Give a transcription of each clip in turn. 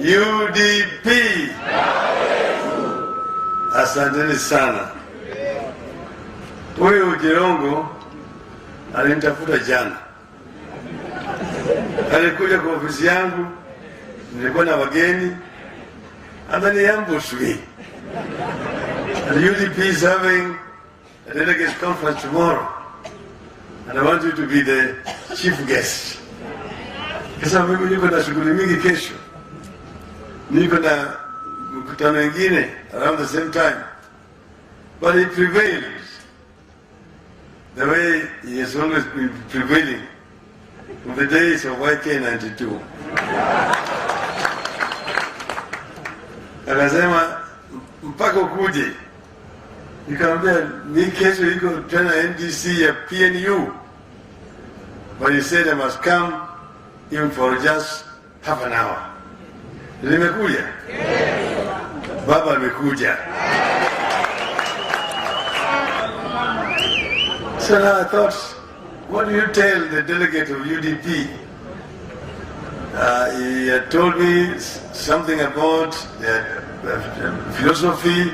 UDP. Asanteni sana. Huyu Jirongo alinitafuta jana. Alikuja kwa ofisi yangu, nilikuwa na wageni, ambush me. The UDP is having a delegates conference tomorrow, and I want you to be the chief guest. Kasa mimi niko na shughuli mingi kesho, niko na mkutano mwingine around the same time, but he prevails the way he has always been prevailing in the days of YK92. Akasema mpaka ukuje. Nikamwambia ni kesho iko tena NDC ya PNU, but he said I must come even for just half an hour. Nimekuja? Baba amekuja. So now I thought, what do you tell the delegate of UDP? He had told me something about the philosophy,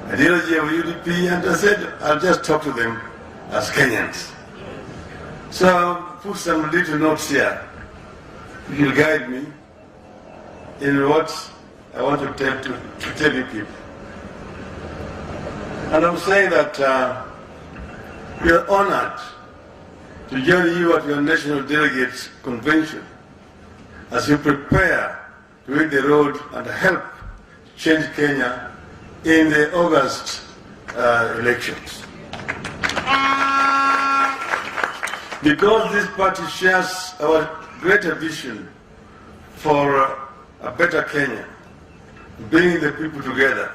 ideology of UDP, and I said, I'll just talk to them as Kenyans. So I'll put some little notes here. You'll guide me in what I want to tell you people. And I'm saying that we are honored to join you at your National Delegates Convention as you prepare to hit the road and help change Kenya in the August elections. Because this party shares our greater vision for a better Kenya, bringing the people together,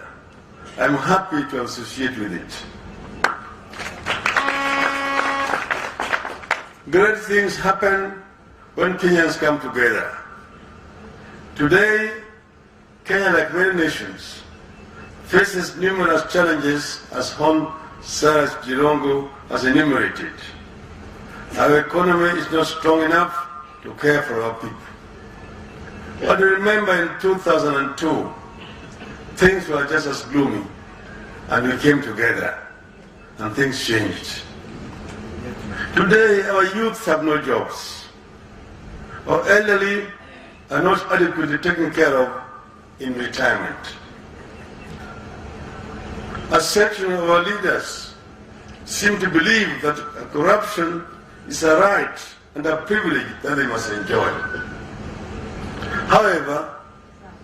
I'm happy to associate with it. Great things happen when Kenyans come together. Today, Kenya, like many nations, faces numerous challenges as Cyrus Jirongo has enumerated. Our economy is not strong enough to care for our people. But remember in 2002, things were just as gloomy, and we came together, and things changed. Today, our youth have no jobs. Our elderly are not adequately taken care of in retirement. A section of our leaders seem to believe that corruption is a right and a privilege that they must enjoy. However,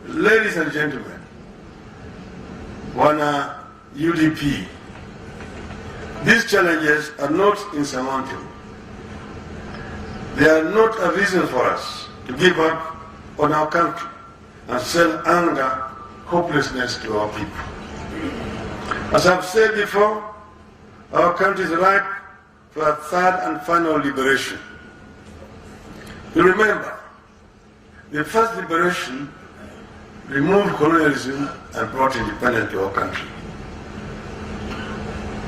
ladies and gentlemen, Wana UDP, these challenges are not insurmountable. They are not a reason for us to give up on our country and sell anger, hopelessness to our people. As I've said before, our country is ripe for a third and final liberation. You remember, the first liberation removed colonialism and brought independence to our country.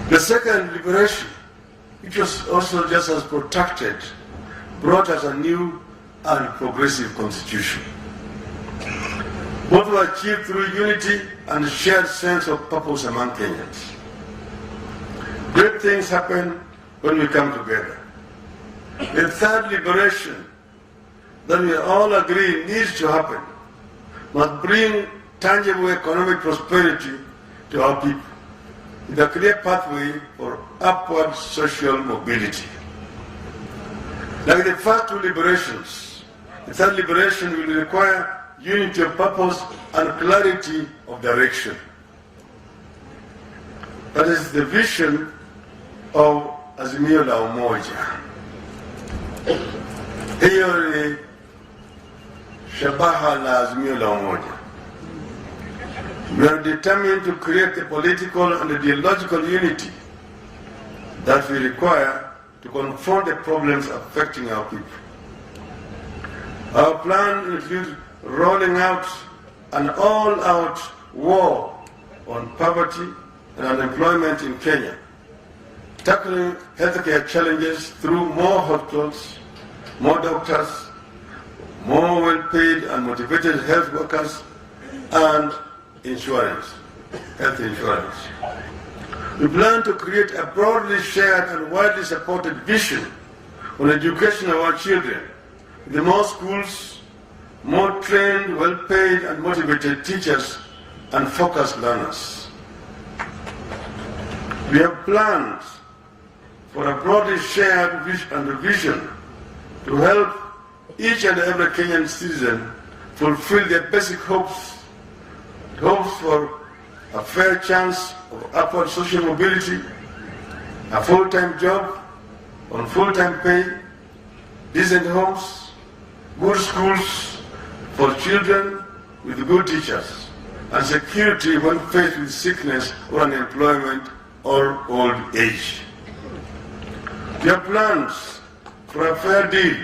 The second liberation, which was also just as protected, brought us a new and progressive constitution. Both were achieved through unity and a shared sense of purpose among Kenyans. Great things happen when we come together. The third liberation that we all agree needs to happen must bring tangible economic prosperity to our people, with a clear pathway for upward social mobility. Like the first two liberations, the third liberation will require unity of purpose and clarity of direction. That is the vision of Azimio la Umoja. Hiyo ni shabaha la Azimio la Umoja. We are determined to create the political and ideological unity that we require to confront the problems affecting our people. Our plan includes rolling out an all-out war on poverty and unemployment in Kenya, tackling healthcare challenges through more hospitals, more doctors, more well-paid and motivated health workers, and insurance, health insurance. We plan to create a broadly shared and widely supported vision on education of our children, with more schools, more trained, well-paid and motivated teachers, and focused learners. We have plans for a broadly shared vision to help each and every Kenyan citizen fulfill their basic hopes for a fair chance of upward social mobility, a full-time job on full-time pay, decent homes, good schools for children with good teachers, and security when faced with sickness or unemployment or old age. We have plans for a fair deal,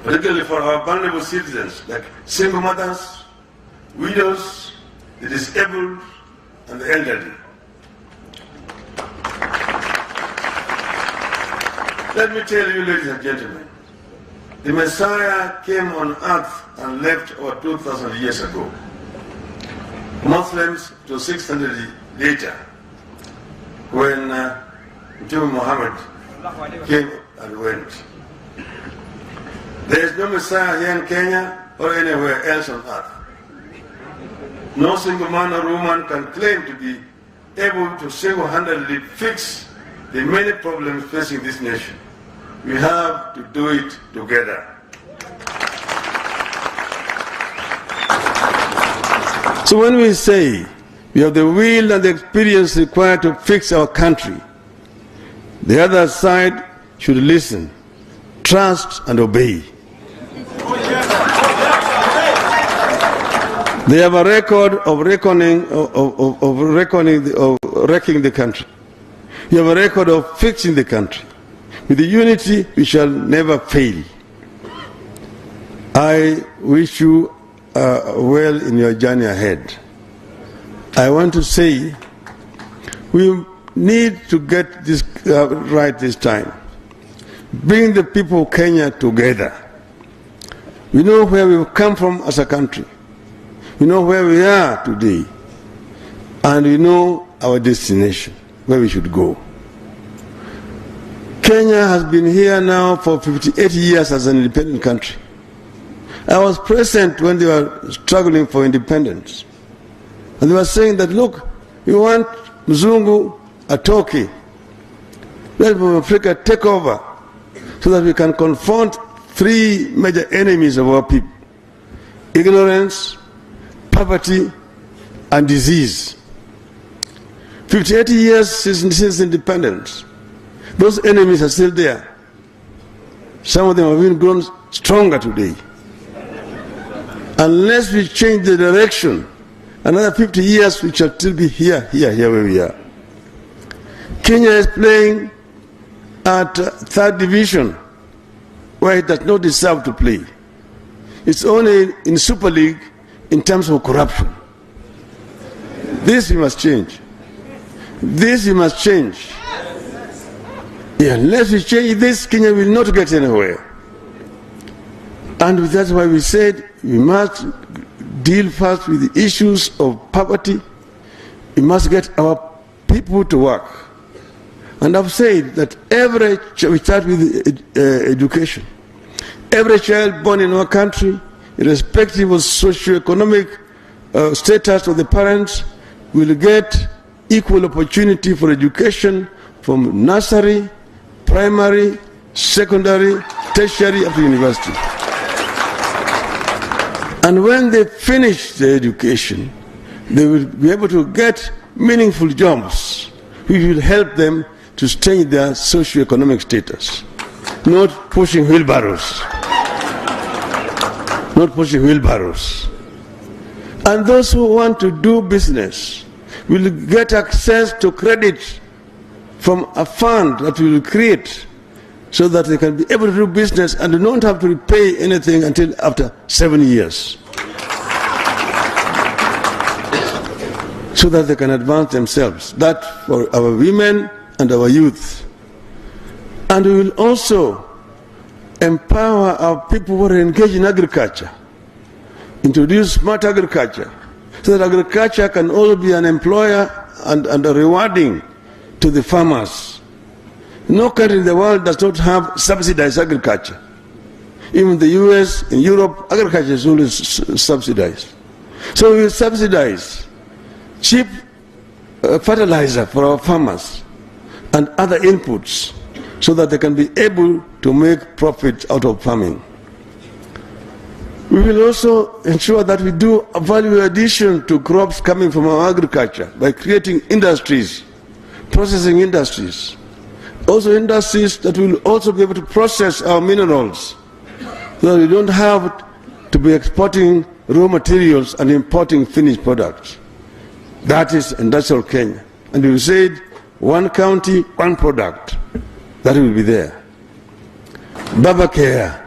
particularly for our vulnerable citizens like single mothers, widows, the disabled, and the elderly. Let me tell you, ladies and gentlemen, the Messiah came on earth and left over 2,000 years ago. Muslims to 600 later, when Muhammad came and went. There is no Messiah here in Kenya or anywhere else on earth. No single man or woman can claim to be able to single-handedly fix the many problems facing this nation. We have to do it together. So when we say we have the will and the experience required to fix our country, the other side should listen, trust, and obey. They have a record of wrecking the country. We have a record of fixing the country. With the unity, we shall never fail. I wish you well in your journey ahead. I want to say we need to get this right this time. Bring the people of Kenya together. We know where we've come from as a country. We know where we are today. And we know our destination, where we should go. Kenya has been here now for 58 years as an independent country. I was present when they were struggling for independence. And they were saying that, look, we want Mzungu atoke. Let Africa take over so that we can confront three major enemies of our people: ignorance, poverty, and disease. 58 years since independence, those enemies are still there. Some of them have even grown stronger today. Unless we change the direction, another 50 years we shall still be here where we are. Kenya is playing at third division, where it does not deserve to play. It's only in Super League in terms of corruption. This we must change. This we must change. Unless we change this, Kenya will not get anywhere. And that's why we said we must deal first with the issues of poverty. We must get our people to work. And I've said that we start with education. Every child born in our country, irrespective of socio-economic status of the parents, will get equal opportunity for education from nursery, primary, secondary, tertiary, up to university. And when they finish their education, they will be able to get meaningful jobs which will help them to change their socio-economic status. Not pushing wheelbarrows. Not pushing wheelbarrows. And those who want to do business will get access to credit from a fund that we will create so that they can be able to do business and do not have to repay anything until after 7 years. So that they can advance themselves. That for our women and our youth. And we will also empower our people who are engaged in agriculture, introduce smart agriculture, so that agriculture can also be an employer and a rewarding to the farmers. No country in the world does not have subsidized agriculture. Even the US, in Europe, agriculture is always subsidized. So we subsidize cheap fertilizer for our farmers and other inputs so that they can be able to make profit out of farming. We will also ensure that we do a value addition to crops coming from our agriculture by creating industries, processing industries. Also industries that will also be able to process our minerals, so that we don't have to be exporting raw materials and importing finished products. That is industrial Kenya. And we said, one county, one product. That will be there. Baba Care.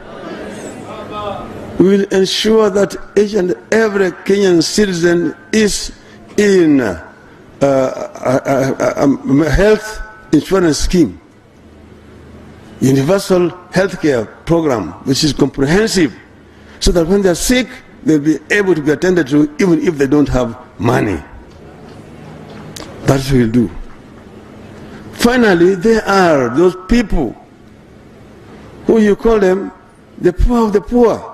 We will ensure that each and every Kenyan citizen is in a health insurance scheme, universal health care program, which is comprehensive, so that when they are sick, they'll be able to be attended to even if they don't have money. That's what we'll do. Finally, there are those people who you call them the poor of the poor.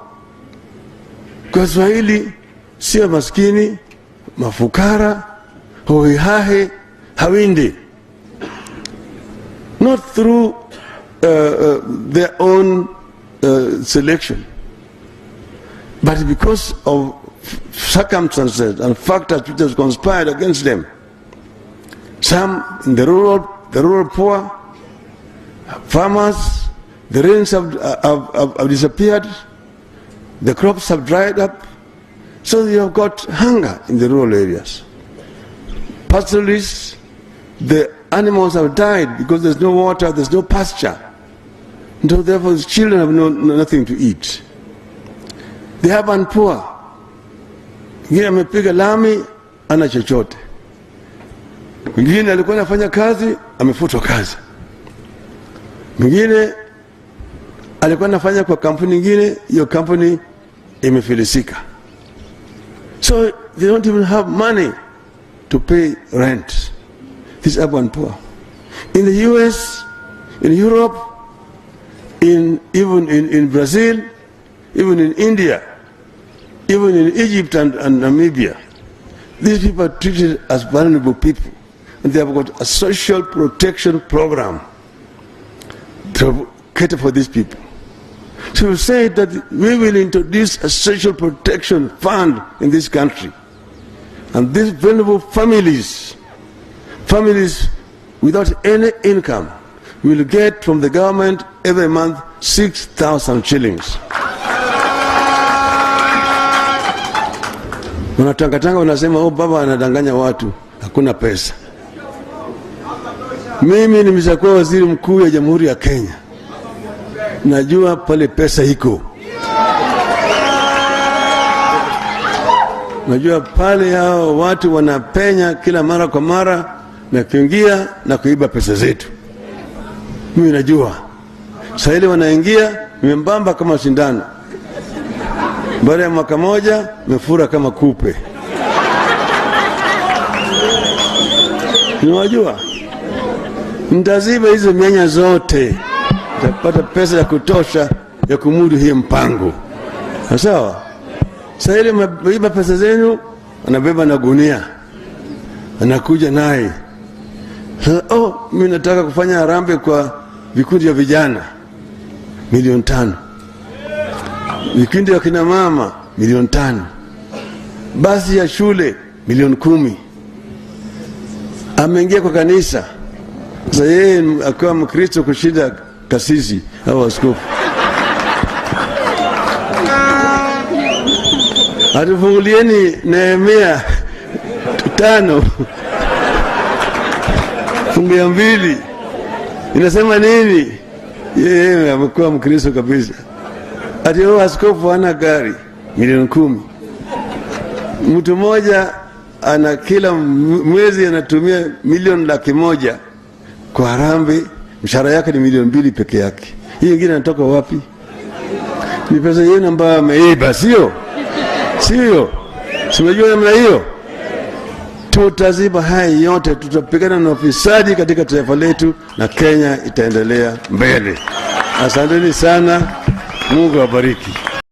Kwa Swahili, sio maskini, mafukara, hoihahe, hawindi. Not through their own selection, but because of circumstances and factors which have conspired against them. Some in the rural poor, farmers, the rains have disappeared, the crops have dried up, so you have got hunger in the rural areas. Pastoralists, the animals have died because there's no water, there's no pasture. And so therefore the children have nothing to eat. The urban poor, mwingine amepiga lami, ana chochote. Mwingine alikuwa anafanya kazi, amefutwa kazi. Mwingine alikuwa anafanya kwa kampuni nyingine, hiyo kampuni imefilisika. So they don't even have money to pay rent. These urban poor. In the US, in Europe, even in Brazil, even in India, even in Egypt and Namibia, these people are treated as vulnerable people. And they have got a social protection program to cater for these people. So we say that we will introduce a social protection fund in this country. And these vulnerable families without any income, will get from the government every month 6,000 shillings. Wanatangatanga wanasema, oh, baba anadanganya watu, hakuna pesa. Mimi nimeshakuwa waziri mkuu ya Jamhuri ya Kenya. Najua pale pesa iko. Najua pale hao watu wanapenya kila mara kwa mara na kuingia na kuiba pesa zetu. Mimi najua. Sasa ile wanaingia membamba kama sindano. Baada ya mwaka moja mefura kama kupe. Unajua? Nitaziba hizo mianya zote. Utapata pesa ya kutosha ya kumudu hii mpango. Sawa? Sasa ile mnaiba pesa zenu, anabeba na gunia. Anakuja naye. Oh, mimi nataka kufanya harambee kwa vikundi vya vijana. 5,000,000. Vikundi vya kina mama 5,000,000. Basi ya shule 10,000,000. Ameingia kwa kanisa. Sasa yeye akawa Mkristo kushinda kasisi au askofu. Atufungulieni Nehemia 5 fungu ya 2. Inasema nini? Yeye amekuwa Mkristo kabisa. Ati huyo askofu ana gari 10,000,000. Mtu mmoja ana kila mwezi anatumia 1,100,000 kwa harambee, mshahara yake ni 2,000,000 peke yake. Hii nyingine inatoka wapi? Ni pesa yenu ambayo ameiba, sio? Sio? Simejua namna hiyo? Tutaziba haya yote, tutapigana na ufisadi katika taifa letu na Kenya itaendelea mbele. Asanteni sana. Mungu awabariki.